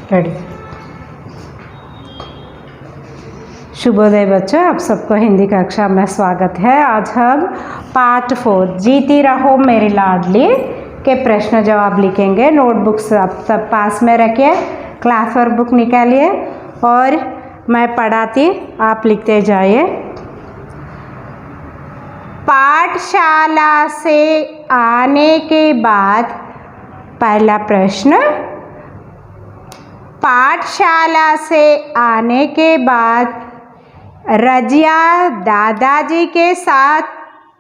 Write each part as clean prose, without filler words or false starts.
Ready. शुभोदय बच्चों, आप सबको हिंदी कक्षा में स्वागत है। आज हम पार्ट 4 जीती रहो मेरी लाडली के प्रश्न जवाब लिखेंगे। नोटबुक्स आप सब पास में रखिए, क्लास वर्क बुक निकालिए और मैं पढ़ाती, आप लिखते जाइए। पाठशाला से आने के बाद, पहला प्रश्न, पाठशाला से आने के बाद रजिया दादाजी के साथ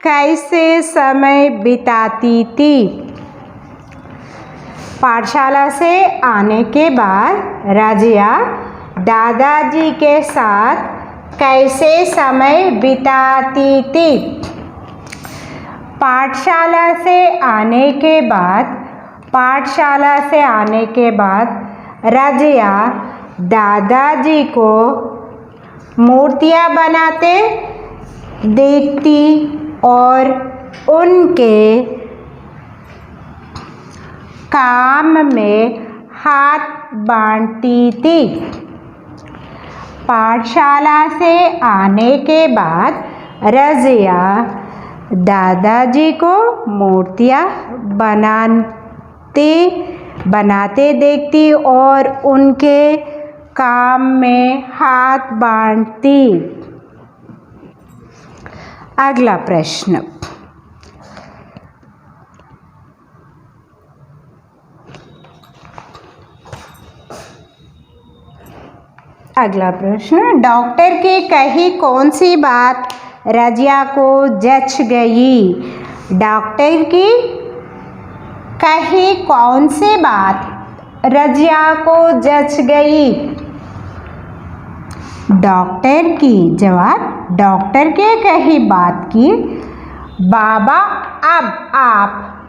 कैसे समय बिताती थी? पाठशाला से आने के बाद रजिया दादाजी के साथ कैसे समय बिताती थी? पाठशाला से आने के बाद, पाठशाला से आने के बाद रजिया दादाजी को मूर्तियाँ बनाते देखती और उनके काम में हाथ बांधती थी। पाठशाला से आने के बाद रजिया दादाजी को मूर्तियाँ बनाते देखती और उनके काम में हाथ बांधती। अगला प्रश्न, डॉक्टर की कही कौन सी बात रजिया को जच गई? डॉक्टर की कही कौन सी बात रजिया को जच गई? डॉक्टर की जवाब, डॉक्टर के कही बात की, बाबा अब आप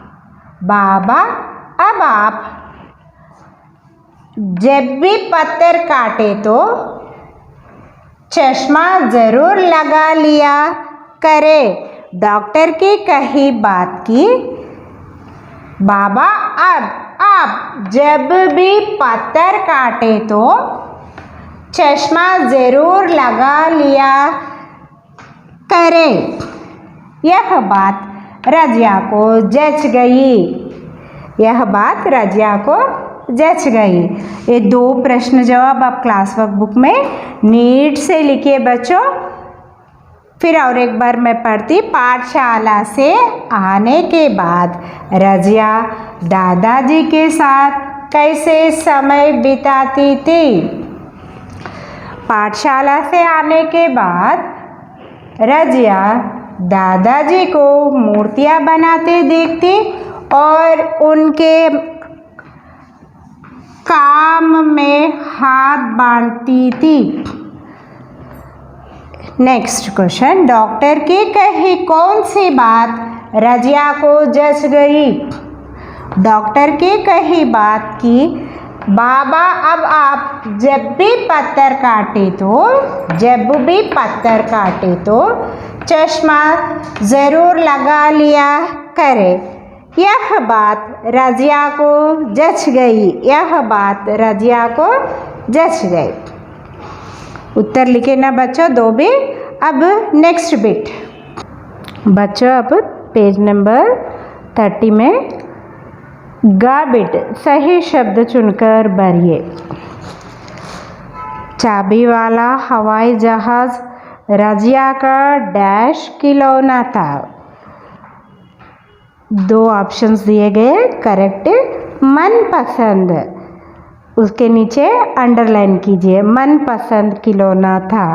जब भी पत्थर काटे तो चश्मा जरूर लगा लिया करे। डॉक्टर की कही बात की, बाबा अब आप जब भी पत्थर काटे तो चश्मा जरूर लगा लिया करे। यह बात रजिया को जच गई। यह बात रजिया को जच गई। ये 2 प्रश्न जवाब आप क्लास वर्क बुक में नीट से लिखिए बच्चों। फिर और एक बार मैं पढ़ती। पाठशाला से आने के बाद रजिया दादाजी के साथ कैसे समय बिताती थी? पाठशाला से आने के बाद रजिया दादाजी को मूर्तियाँ बनाते देखती और उनके काम में हाथ बांधती थी। नेक्स्ट क्वेश्चन, डॉक्टर की कही कौन सी बात रजिया को जच गई? डॉक्टर की कही बात की, बाबा अब आप जब भी पत्थर काटे तो चश्मा ज़रूर लगा लिया करे। यह बात रजिया को जच गई। यह बात रजिया को जच गई। उत्तर लिखे ना बच्चों 2 भी। अब नेक्स्ट बिट बच्चों, अब पेज नंबर 30 में गा बिट सही शब्द चुनकर भरिए। चाबी वाला हवाई जहाज रजिया का डैश खिलौना था। 2 ऑप्शंस दिए गए, करेक्ट मनपसंद, उसके नीचे अंडरलाइन कीजिए, मनपसंद खिलौना था।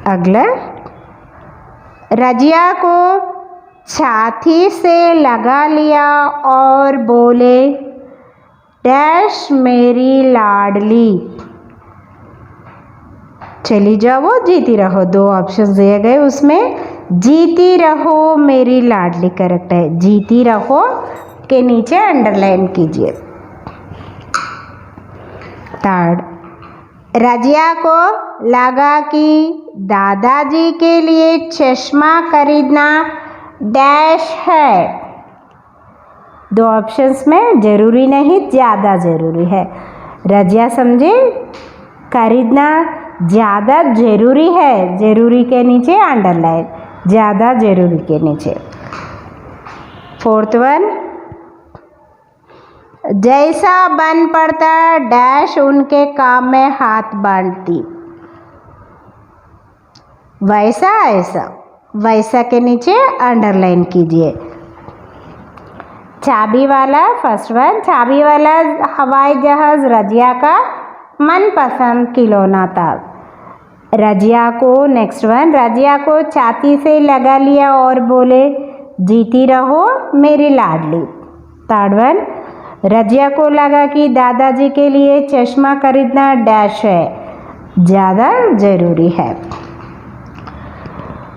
अगला, रजिया को छाती से लगा लिया और बोले डैश मेरी लाडली। चली जाओ जीती रहो। 2 ऑप्शन दिए गए, उसमें जीती रहो मेरी लाडली करेक्ट है। जीती रहो के नीचे अंडरलाइन कीजिए। थर्ड, रजिया को लगा कि दादाजी के लिए चश्मा खरीदना डैश है। 2 ऑप्शंस में जरूरी नहीं, ज़्यादा ज़रूरी है। रजिया समझे, खरीदना ज़्यादा ज़रूरी है, ज़रूरी के नीचे अंडरलाइन, ज़्यादा ज़रूरी के नीचे। फोर्थ वन, जैसा बन पड़ता डैश उनके काम में हाथ बांधती, वैसा ऐसा, वैसा के नीचे अंडरलाइन कीजिए। चाबी वाला, फर्स्ट वन, चाबी वाला हवाई जहाज रजिया का मनपसंद खिलौना था। रजिया को, नेक्स्ट वन, रजिया को छाती से लगा लिया और बोले जीती रहो मेरी लाडली। थर्ड वन, रजिया को लगा कि दादाजी के लिए चश्मा खरीदना डैश है, ज़्यादा ज़रूरी है।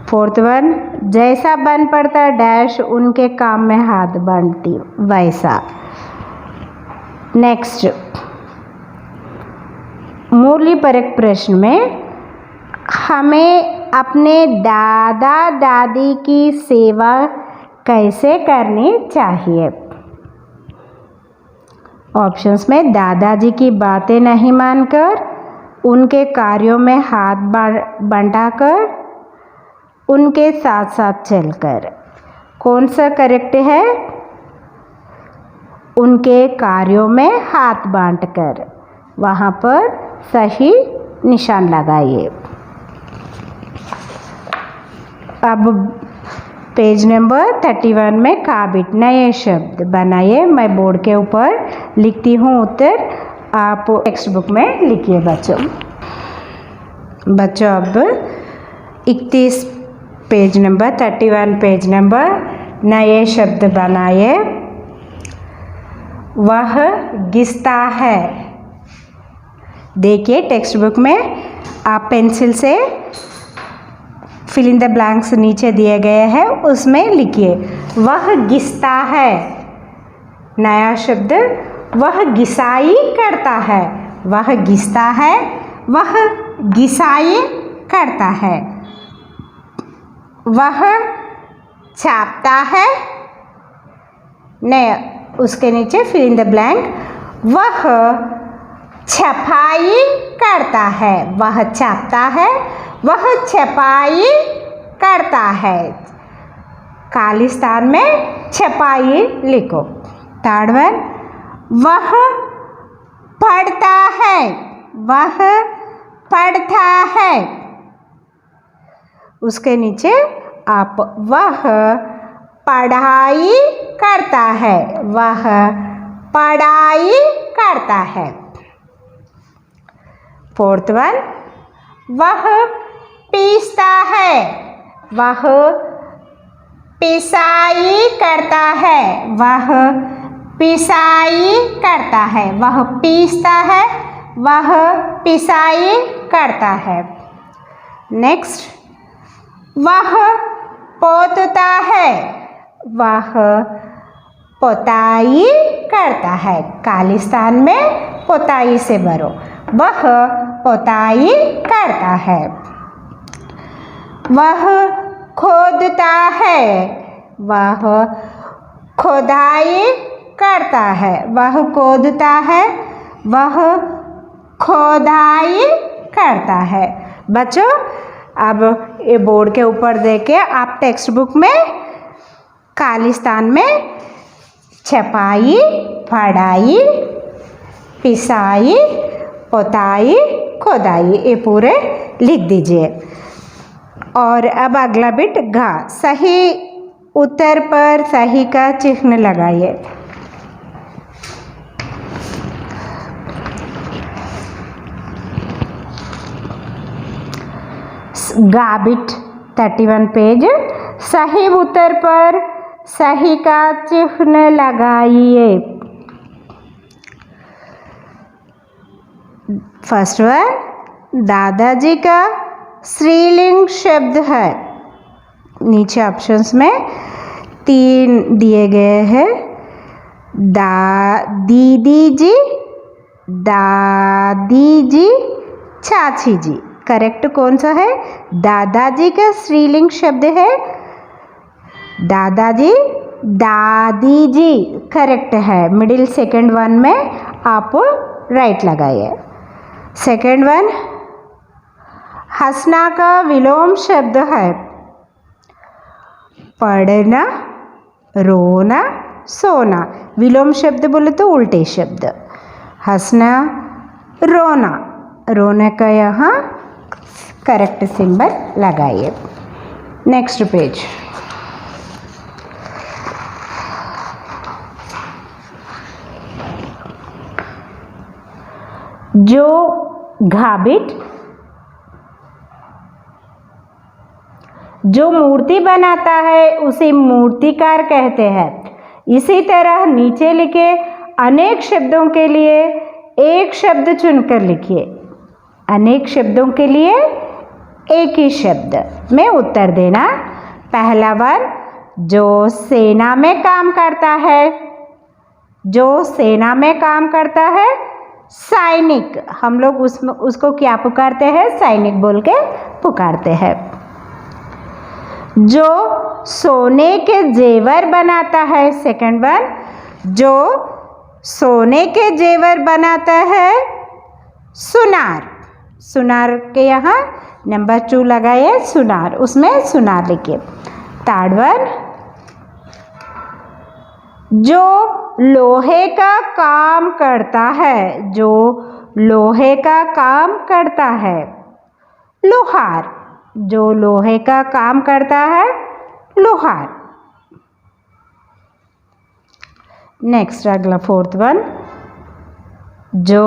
फोर्थ वन, जैसा बन पड़ता डैश उनके काम में हाथ बांधती, वैसा। नेक्स्ट, मूल्य परक प्रश्न में हमें अपने दादा दादी की सेवा कैसे करनी चाहिए? ऑप्शंस में दादाजी की बातें नहीं मानकर, उनके कार्यों में हाथ बंटाकर, उनके साथ साथ चलकर। कौन सा करेक्ट है? उनके कार्यों में हाथ बांटकर, वहाँ पर सही निशान लगाइए। अब पेज नंबर 31 में काबिट नए शब्द बनाइए। मैं बोर्ड के ऊपर लिखती हूँ उत्तर, आप टेक्स्ट बुक में लिखिए बच्चों। अब 31 पेज नंबर 31 पेज नंबर, नए शब्द बनाइए। वह घिसता है, देखिए टेक्स्ट बुक में आप पेंसिल से फिल इन द ब्लैंक्स नीचे दिए गए हैं, उसमें लिखिए वह घिसता है। नया शब्द, वह घिसाई करता है, वह घिसता है, वह घिसाई करता है। वह छापता है, नया उसके नीचे फिल इन द ब्लैंक, वह छपाई करता है, वह छापता है, वह छपाई करता है। खालिस्तान में छपाई लिखो। थर्ड वन, वह पढ़ता है, वह पढ़ता है, उसके नीचे आप वह पढ़ाई करता है, वह पढ़ाई करता है। फोर्थ वन, वह पीसता है, वह पिसाई करता है, वह पिसाई करता है, वह पीसता है, वह पिसाई करता है। नेक्स्ट, वह पोतता है, वह पोताई करता है। खालिस्तान में पोताई से भरो, वह पोताई करता है। वह खोदता है, वह खोदाई करता है, वह खोदता है, वह खोदाई करता है। बच्चों अब ये बोर्ड के ऊपर देके आप टेक्स्ट बुक में खालिस्तान में छपाई, पढ़ाई, पिसाई, पोताई, खोदाई ये पूरे लिख दीजिए। और अब अगला बिट घा, सही उत्तर पर सही का चिन्ह लगाइए। गा बिट 31 पेज, सही उत्तर पर सही का चिन्ह लगाइए। फर्स्ट वन, दादाजी का स्त्रीलिंग शब्द है। नीचे ऑप्शंस में 3 दिए गए हैं। दीदी जी, दादी जी, चाची जी। करेक्ट कौन सा है? दादाजी का स्त्रीलिंग शब्द है दादाजी, दादी जी करेक्ट है। मिडिल सेकंड वन में आप राइट लगाइए। सेकेंड वन, हंसना का विलोम शब्द है पढ़ना, रोना, सोना। विलोम शब्द बोले तो उल्टे शब्द। हंसना, रोना, रोने का यहाँ करेक्ट सिंबल लगाइए। Next page. जो घाबिट जो मूर्ति बनाता है उसे मूर्तिकार कहते हैं। इसी तरह नीचे लिखे अनेक शब्दों के लिए एक शब्द चुनकर लिखिए। अनेक शब्दों के लिए एक ही शब्द में उत्तर देना। पहला वन, जो सेना में काम करता है। जो सेना में काम करता है, सैनिक। हम लोग उसको क्या पुकारते हैं? सैनिक बोल के पुकारते हैं। जो सोने के जेवर बनाता है। सेकंड वन, जो सोने के जेवर बनाता है, सुनार। सुनार के यहाँ नंबर 2 लगाइए, सुनार, उसमें सुनार लिखिए। थर्ड वन, जो लोहे का काम करता है। जो लोहे का काम करता है, लोहार। जो लोहे का काम करता है, लोहार। नेक्स्ट अगला फोर्थ वन, जो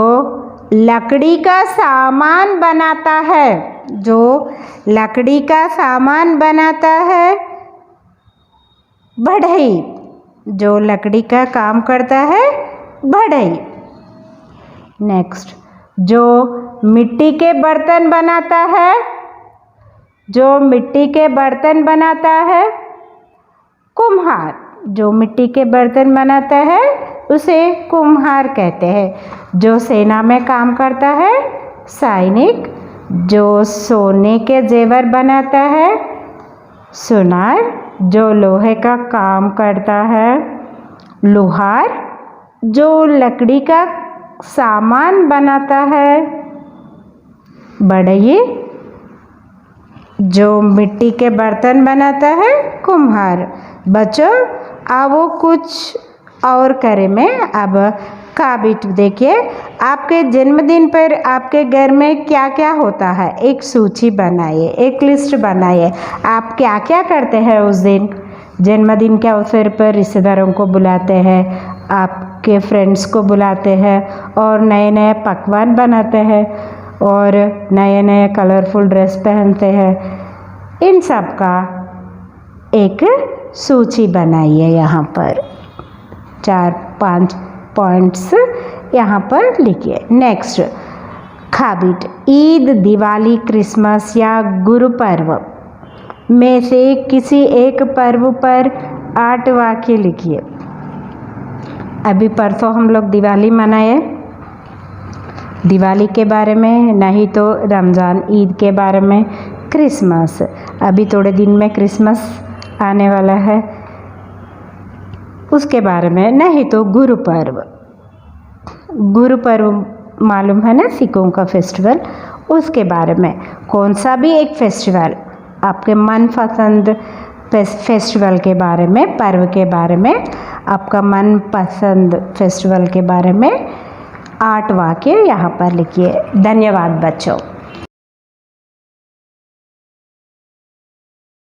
लकड़ी का सामान बनाता है। जो लकड़ी का सामान बनाता है, बढ़ई। जो लकड़ी का काम करता है, बढ़ई। नेक्स्ट, जो मिट्टी के बर्तन बनाता है। जो मिट्टी के बर्तन बनाता है, कुम्हार। जो मिट्टी के बर्तन बनाता है उसे कुम्हार कहते हैं। जो सेना में काम करता है, सैनिक। जो सोने के जेवर बनाता है, सुनार। जो लोहे का काम करता है, लोहार। जो लकड़ी का सामान बनाता है, बढ़ई। जो मिट्टी के बर्तन बनाता है, कुम्हार। बच्चों, अब वो कुछ और करे में अब काबिट देखिए। आपके जन्मदिन पर आपके घर में क्या क्या होता है, एक सूची बनाइए, एक लिस्ट बनाइए। आप क्या क्या करते हैं उस दिन? जन्मदिन के अवसर पर रिश्तेदारों को बुलाते हैं, आपके फ्रेंड्स को बुलाते हैं और नए नए पकवान बनाते हैं और नए नए कलरफुल ड्रेस पहनते हैं। इन सब का एक सूची बनाइए। यहाँ पर 4-5 पॉइंट्स यहाँ पर लिखिए। नेक्स्ट, काबिट। ईद, दिवाली, क्रिसमस या गुरु पर्व में से किसी एक पर्व पर 8 वाक्य लिखिए। अभी परसों हम लोग दिवाली मनाए, दिवाली के बारे में, नहीं तो रमज़ान ईद के बारे में, क्रिसमस अभी थोड़े दिन में क्रिसमस आने वाला है उसके बारे में, नहीं तो गुरु पर्व। गुरु पर्व मालूम है ना, सिखों का फेस्टिवल, उसके बारे में। कौन सा भी एक फेस्टिवल आपके मनपसंद फेस्टिवल के बारे में, पर्व के बारे में, आपका मनपसंद फेस्टिवल के बारे में 8 वाक्य यहाँ पर लिखिए। धन्यवाद बच्चों।